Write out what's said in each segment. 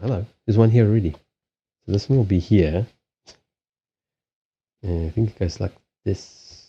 hello. There's one here already. So this one will be here. And I think it goes like this.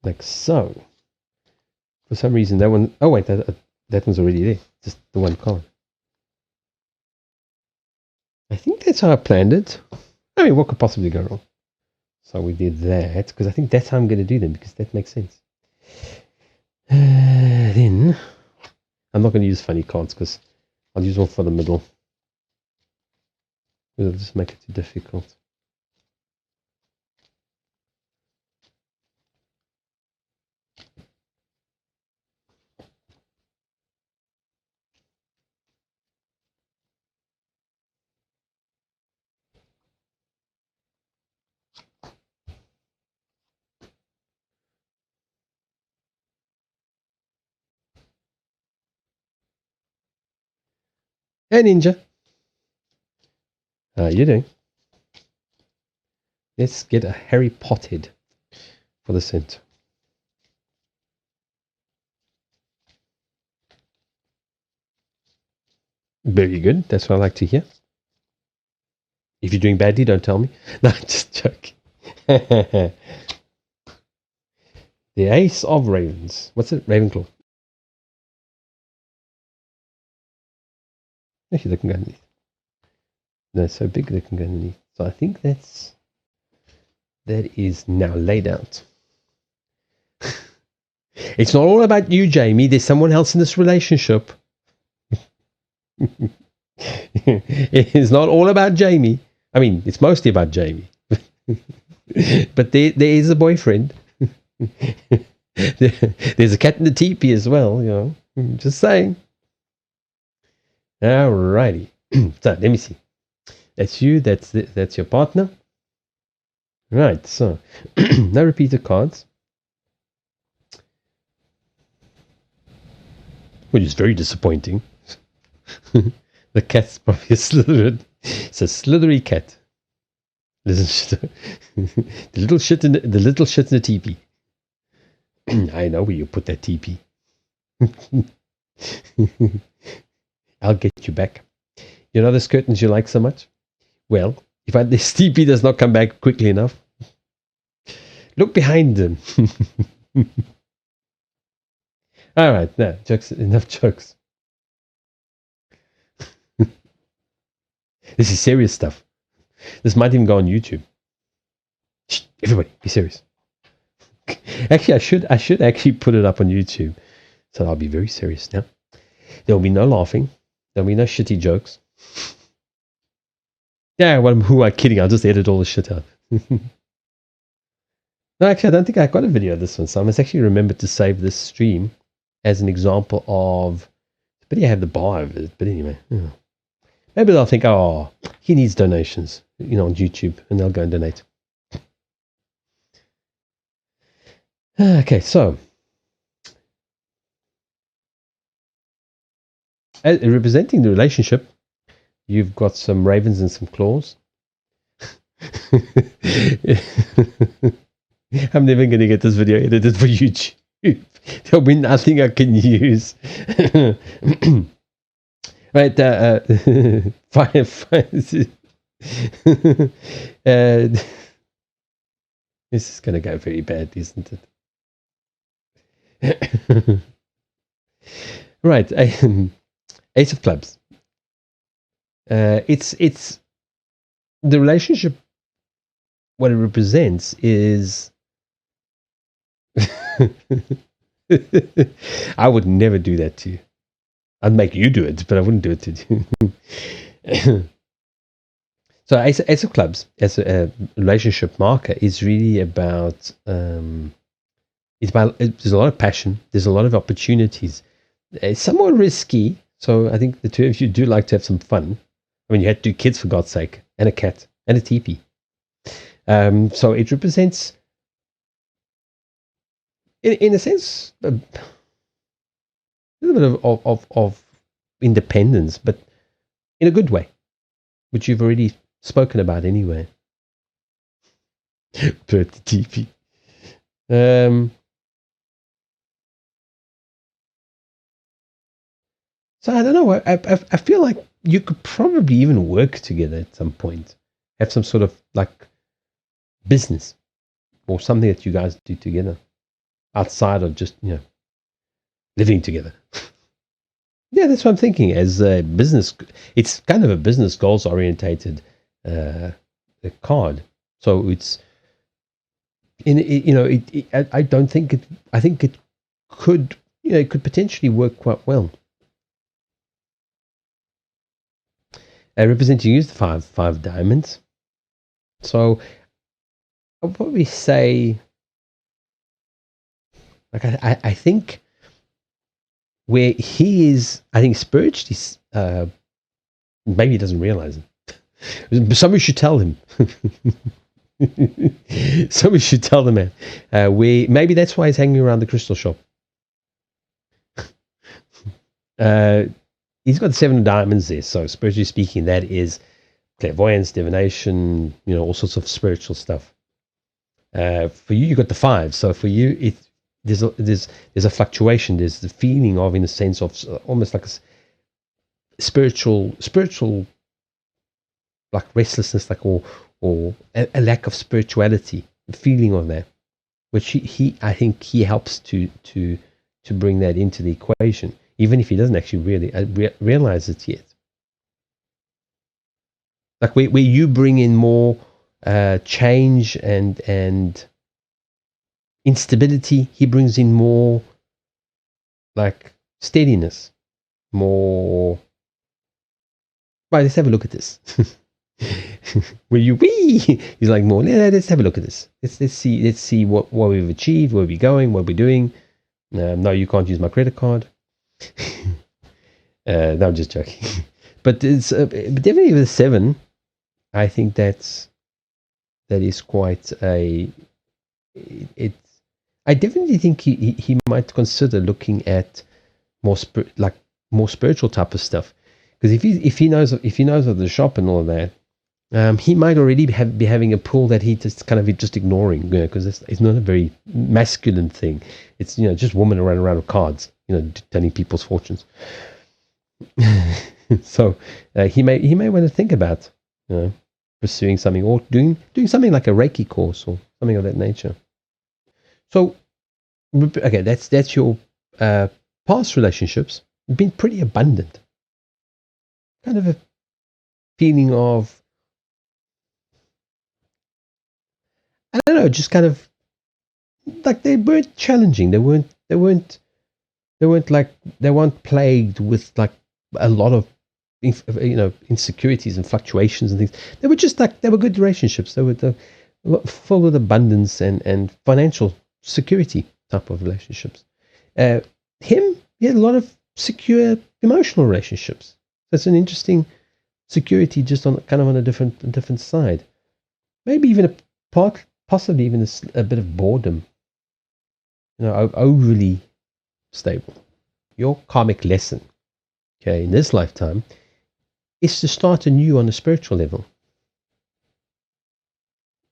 Like so. For some reason, that one... Oh, wait, that one's already there. Just the one column. I think that's how I planned it. I mean, what could possibly go wrong? So we did that, because I think that's how I'm going to do them, because that makes sense. Then, I'm not going to use funny cards, because I'll use one for the middle. It'll just make it too difficult. Hey, Ninja. How are you doing? Let's get a Harry Potted for the center. Very good. That's what I like to hear. If you're doing badly, don't tell me. No, just joking. The Ace of Ravens. What's it? Ravenclaw. Actually, they can go underneath. No, it's so big they can go underneath. So I think that is now laid out. It's not all about you, Jamie. There's someone else in this relationship. It is not all about Jamie. I mean, it's mostly about Jamie. But there is a boyfriend. There's a cat in the teepee as well, you know. Just saying. Alrighty. So let me see. That's you. That's your partner. Right. So no repeated cards, which is very disappointing. The cat's probably a Slytherin. It's a slithery cat. Listen, the little shit in the teepee. I know where you put that teepee. I'll get you back. You know those curtains you like so much? Well, if this teepee does not come back quickly enough, look behind them. All right, no jokes. Enough jokes. This is serious stuff. This might even go on YouTube. Shh, everybody, be serious. Actually, I should actually put it up on YouTube. So I'll be very serious now. There will be no laughing. There will be no shitty jokes. Yeah, well, who am I kidding? I'll just edit all the shit out. No, actually, I don't think I got a video of this one. So I must actually remember to save this stream as an example of... But yeah, I have the bar of it. But anyway, maybe they'll think, oh, he needs donations, you know, on YouTube, and they'll go and donate. Okay, so representing the relationship, you've got some ravens and some claws. I'm never going to get this video edited for YouTube. There'll be nothing I can use. Right, fine. This is going to go very bad, isn't it? Right, Ace of Clubs. It's the relationship. What it represents is. I would never do that to you. I'd make you do it, but I wouldn't do it to you. So Ace of Clubs as a relationship marker is really about. There's a lot of passion. There's a lot of opportunities. It's somewhat risky. So I think the two of you do like to have some fun. I mean, you had 2 kids, for God's sake, and a cat, and a teepee. So it represents, in a sense, a little bit of independence, but in a good way, which you've already spoken about anyway. Bird the teepee. So I don't know. I feel like you could probably even work together at some point, have some sort of like business or something that you guys do together outside of just living together. Yeah, that's what I'm thinking. As a business, it's kind of a business goals orientated uh, card. So it's I don't think it. I think it could it could potentially work quite well. Representing you is the five diamonds. So I'll probably say, like I think where he is, I think spiritually, maybe he doesn't realize it. Somebody should tell him. Somebody should tell the man. Maybe that's why he's hanging around the crystal shop. He's got 7 diamonds there, so spiritually speaking, that is clairvoyance, divination, all sorts of spiritual stuff. For you got the 5, so for you, there's a fluctuation. There's the feeling of, in a sense of almost like a spiritual, like restlessness, like or a lack of spirituality, the feeling of that, which I think he helps to bring that into the equation, even if he doesn't actually really realize it yet. Like where you bring in more change and instability, he brings in more like steadiness, more. Right, let's have a look at this. Will you He's like more. Let's have a look at this. Let's see what we've achieved, where we're going, what we're doing. No, you can't use my credit card. No, I'm just joking. But it's definitely with a 7. I think that is quite a. I definitely think he might consider looking at more spiritual type of stuff, because if he knows of the shop and all of that, he might already be having a pull that he just kind of just ignoring, because it's not a very masculine thing. It's just women running around with cards, telling people's fortunes. So he may want to think about pursuing something, or doing something like a Reiki course or something of that nature. So okay, that's your past relationships have been pretty abundant. Kind of a feeling of, I don't know, just kind of like they weren't challenging. They weren't plagued with like a lot of insecurities and fluctuations and things. They were just like, they were good relationships. They were full of abundance and financial security type of relationships. He had a lot of secure emotional relationships. That's an interesting security, just on a different side. Maybe even possibly even a bit of boredom. Overly stable. Your karmic lesson, okay, in this lifetime, is to start anew on a spiritual level.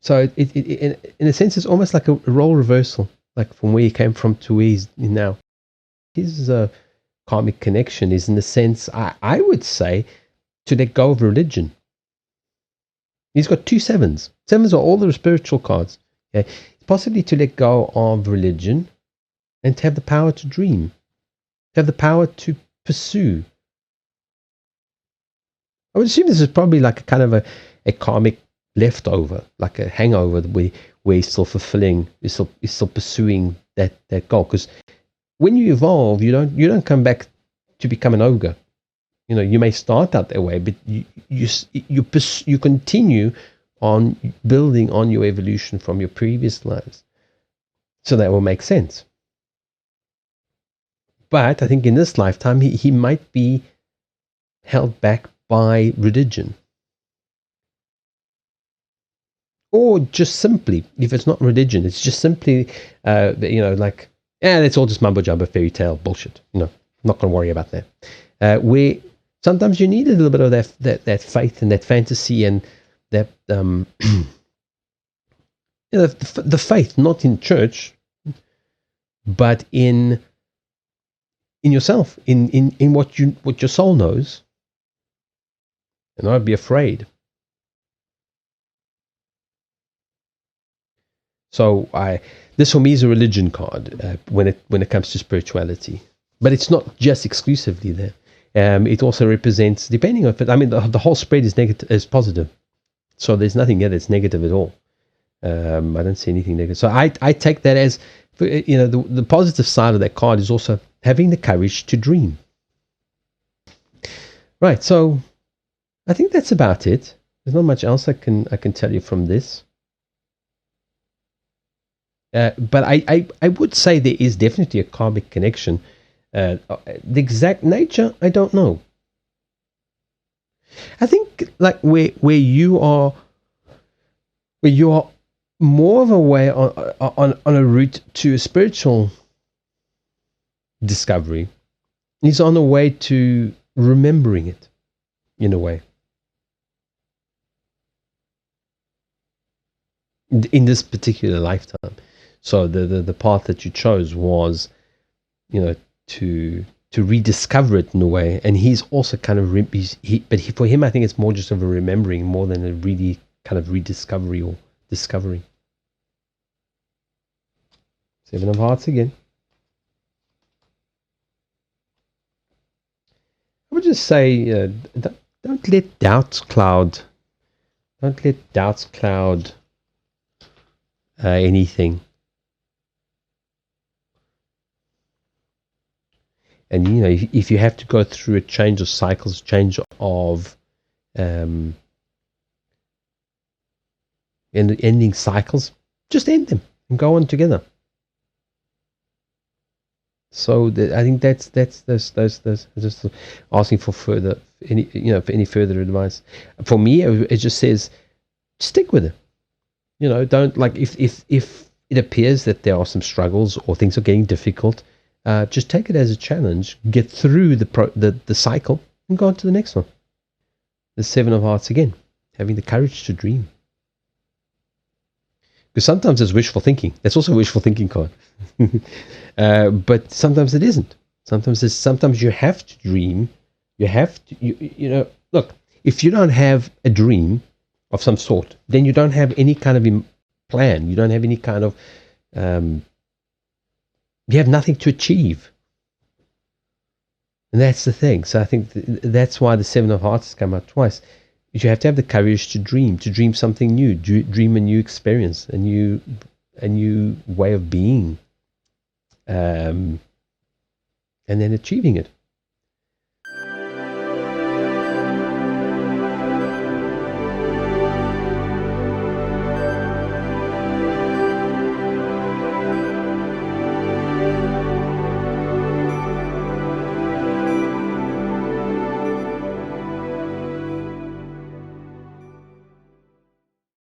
So it in a sense, it's almost like a role reversal, like from where he came from to where he's now. His karmic connection is, in a sense, I would say, to let go of religion. He's got 2 7s. 7s are all the spiritual cards. Okay? Possibly to let go of religion and to have the power to dream, to have the power to pursue. I would assume this is probably like a kind of a karmic leftover, like a hangover, where he's still fulfilling, he's still pursuing that goal. Because when you evolve, you don't come back to become an ogre. You may start out that way, but you continue on building on your evolution from your previous lives. So that will make sense. But I think in this lifetime, he might be held back by religion. Or just simply, if it's not religion, it's just simply, it's all just mumbo jumbo, fairy tale bullshit. Not going to worry about that. Where sometimes you need a little bit of that faith and that fantasy and that the faith, not in church, but in in yourself, in what your soul knows, and not be afraid. So this for me is a religion card when it comes to spirituality, but it's not just exclusively there. It also represents, depending on it. I mean, the whole spread is negative, is positive. So there's nothing here that's negative at all. I don't see anything negative. So I take that as, the positive side of that card is also having the courage to dream. Right. So I think that's about it. There's not much else I can tell you from this. But I would say there is definitely a karmic connection. The exact nature, I don't know. I think like where you are more of a way on a route to a spiritual discovery is on a way to remembering it in a way. In this particular lifetime. So the path that you chose was, to rediscover it in a way. And he's also kind of for him, I think it's more just of a remembering more than a really kind of rediscovery or discovery. 7 of Hearts again. I would just say, don't let doubts cloud. Don't let doubts cloud anything. And if you have to go through a change of cycles, change of ending cycles, just end them and go on together. So I think that's just asking for further any further advice. For me, it just says stick with it. Don't, like, if it appears that there are some struggles or things are getting difficult, just take it as a challenge, get through the cycle, and go on to the next one. The 7 of Hearts again, having the courage to dream. Because sometimes it's wishful thinking. That's also a wishful thinking card. But sometimes it isn't. Sometimes you have to dream. You have to, look, if you don't have a dream of some sort, then you don't have any kind of plan. You don't have any kind of, you have nothing to achieve. And that's the thing. So I think that's why the 7 of Hearts has come out twice. You have to have the courage to dream something new, dream a new experience, a new way of being, and then achieving it.